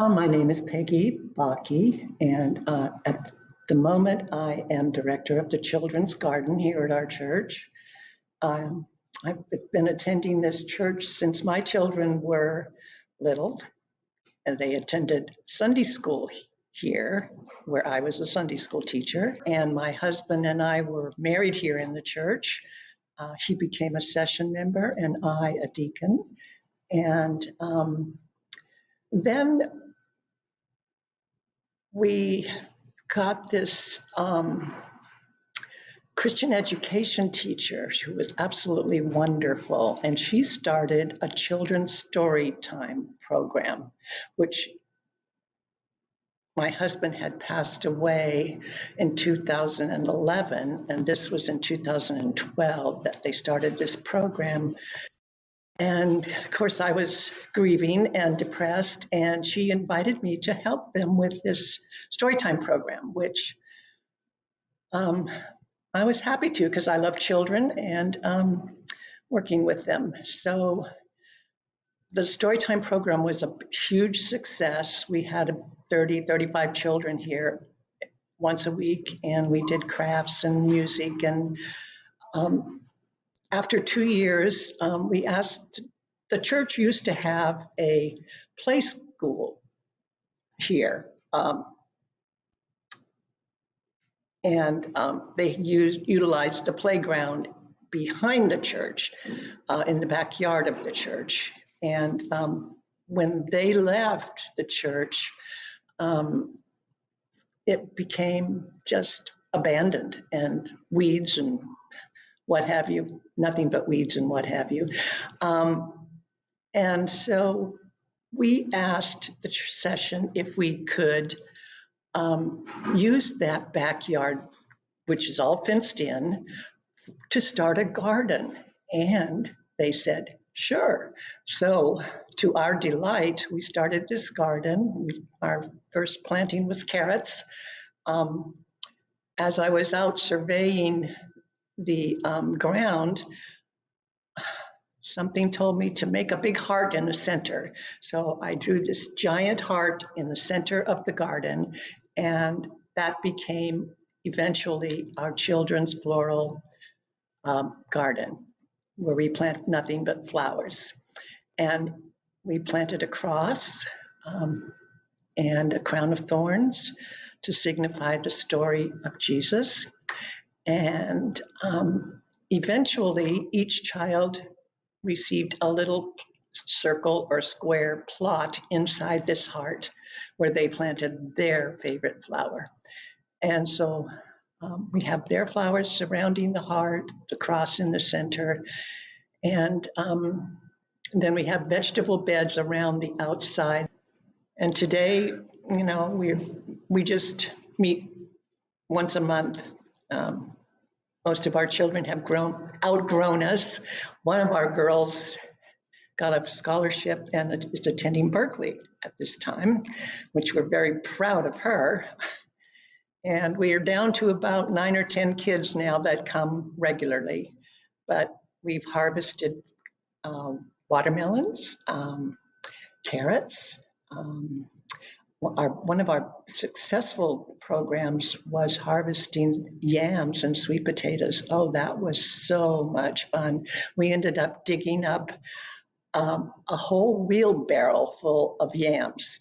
My name is Peggy Baki, and at the moment I am director of the Children's Garden here at our church. I've been attending this church since my children were little, and they attended Sunday school here, where I was a Sunday school teacher, and my husband and I were married here in the church. He became a session member and I a deacon. And then we got this Christian education teacher who was absolutely wonderful, and she started a children's story time program, which my husband had passed away in 2011, and this was in 2012 that they started this program. And of course, I was grieving and depressed, and she invited me to help them with this storytime program, which I was happy to because I love children and working with them. So the storytime program was a huge success. We had 35 children here once a week, and we did crafts and music. And after 2 years, we asked, the church used to have a play school here. And they utilized the playground behind the church, in the backyard of the church. And when they left the church, it became just abandoned, and weeds and what have you, nothing but weeds and what have you. And so we asked the session if we could use that backyard, which is all fenced in, to start a garden. And they said, sure. So to our delight, we started this garden. Our first planting was carrots. As I was out surveying the ground, something told me to make a big heart in the center. So I drew this giant heart in the center of the garden, and that became eventually our children's floral garden, where we plant nothing but flowers. And we planted a cross and a crown of thorns to signify the story of Jesus. And eventually each child received a little circle or square plot inside this heart where they planted their favorite flower. And so we have their flowers surrounding the heart, the cross in the center, and then we have vegetable beds around the outside. And today, you know, we just meet once a month. Most of our children have outgrown us. One of our girls got a scholarship and is attending Berkeley at this time, which we're very proud of her. And we are down to about 9 or 10 kids now that come regularly. But we've harvested watermelons, carrots. One of our successful programs was harvesting yams and sweet potatoes. Oh, that was so much fun. We ended up digging up a whole wheelbarrow full of yams,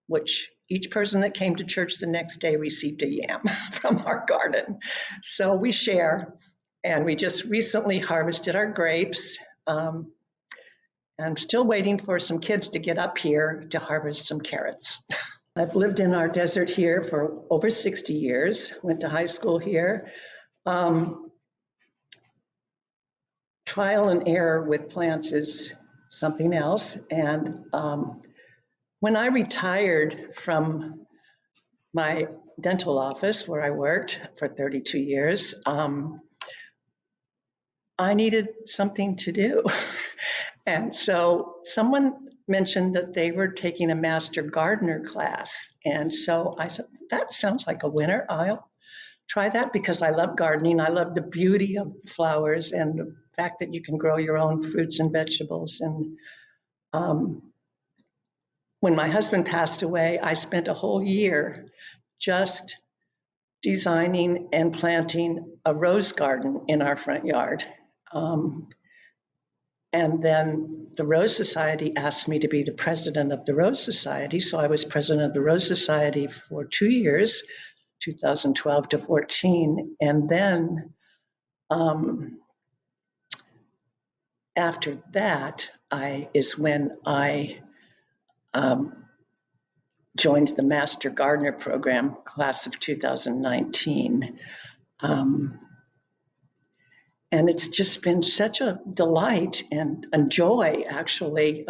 which each person that came to church the next day received a yam from our garden. So we share, and we just recently harvested our grapes. I'm still waiting for some kids to get up here to harvest some carrots. I've lived in our desert here for over 60 years, went to high school here. Trial and error with plants is something else. And when I retired from my dental office where I worked for 32 years, I needed something to do. And so someone mentioned that they were taking a master gardener class. And so I said, that sounds like a winner. I'll try that because I love gardening. I love the beauty of the flowers and the fact that you can grow your own fruits and vegetables. And when my husband passed away, I spent a whole year just designing and planting a rose garden in our front yard. And then the Rose Society asked me to be the president of the Rose Society. So I was president of the Rose Society for 2 years, 2012 to 14. And then after that is when I joined the Master Gardener Program, class of 2019. And it's just been such a delight and a joy, actually,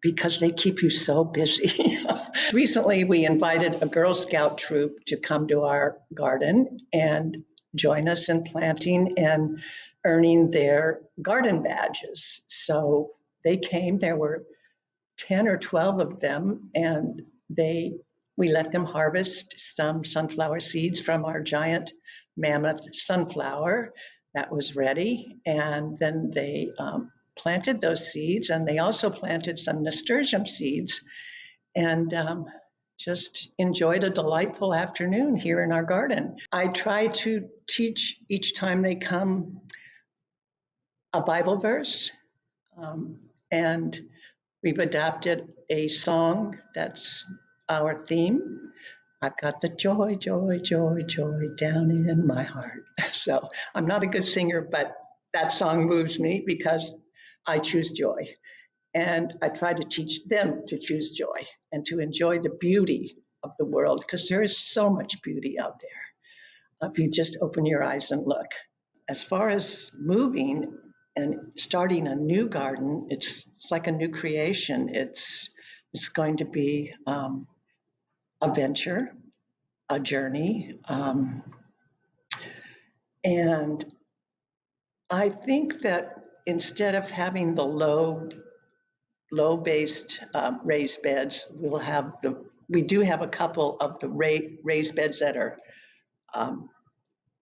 because they keep you so busy. Recently, we invited a Girl Scout troop to come to our garden and join us in planting and earning their garden badges. So they came, there were 10 or 12 of them, and we let them harvest some sunflower seeds from our giant mammoth sunflower that was ready. And then they planted those seeds, and they also planted some nasturtium seeds, and just enjoyed a delightful afternoon here in our garden. I try to teach each time they come a Bible verse, and we've adapted a song that's our theme. I've got the joy, joy, joy, joy down in my heart. So I'm not a good singer, but that song moves me because I choose joy. And I try to teach them to choose joy and to enjoy the beauty of the world, because there is so much beauty out there if you just open your eyes and look. As far as moving and starting a new garden, it's like a new creation. It's going to be a venture, a journey. And I think that instead of having the low-based raised beds, we do have a couple of the raised beds that are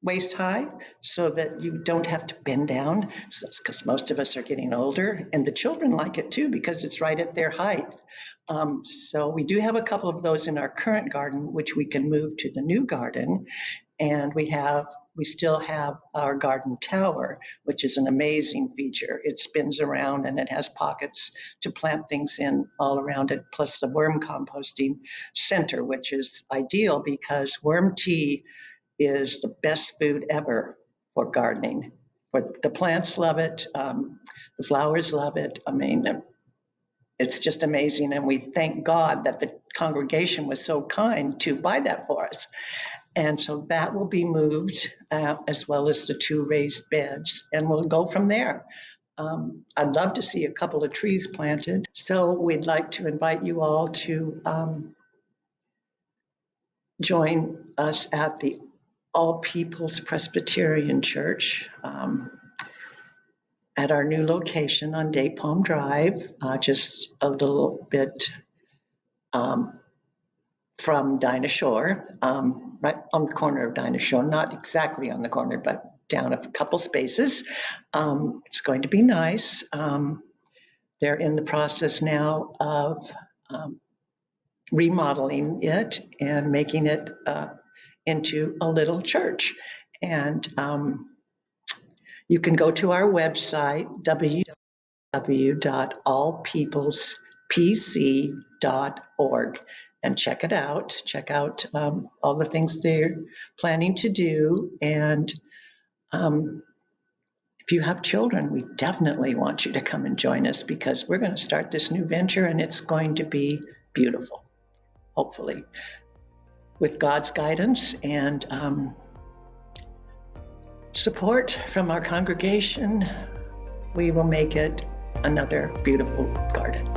waist high, so that you don't have to bend down, because most of us are getting older, and the children like it too because it's right at their height. So we do have a couple of those in our current garden, which we can move to the new garden. And we still have our garden tower, which is an amazing feature. It spins around and it has pockets to plant things in all around it, plus the worm composting center, which is ideal because worm tea is the best food ever for gardening. But the plants love it, the flowers love it. I mean, it's just amazing, and we thank God that the congregation was so kind to buy that for us. And so that will be moved, as well as the 2 raised beds, and we'll go from there. I'd love to see a couple of trees planted. So we'd like to invite you all to join us at the All Peoples Presbyterian Church at our new location on Day Palm Drive, just a little bit from Dinah Shore, right on the corner of Dinah Shore, not exactly on the corner, but down a couple spaces. It's going to be nice. They're in the process now of remodeling it and making it into a little church. And you can go to our website, www.allpeoplespc.org, and check it out. Check out all the things they're planning to do. And if you have children, we definitely want you to come and join us, because we're going to start this new venture, and it's going to be beautiful, hopefully, with God's guidance and support from our congregation. We will make it another beautiful garden.